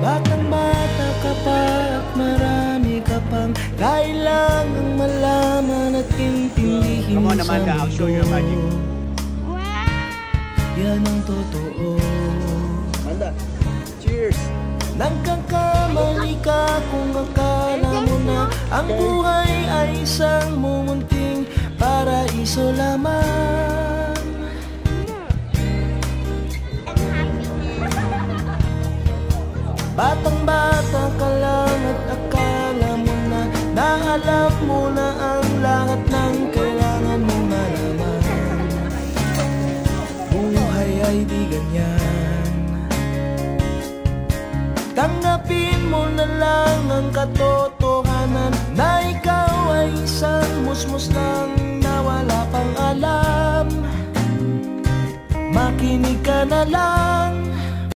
Batang-bata ka pa at marami ka pang kailangang malaman at intindihin. Come on, Amanda, I'll show you your magic. Yan ang totoo. Amanda, cheers! Nagkakamali ka kung akala mo na ang buhay ay isang mumunting paraiso lamang. Batang-bata ka lang at akala mo na alam mo na ang lahat ng kailangan mong malaman. Buhay ay di ganyan. Tanggapin mo na lang ang katotohanan na ikaw ay isang musmus lang na wala pang alam. Makinig ka na lang.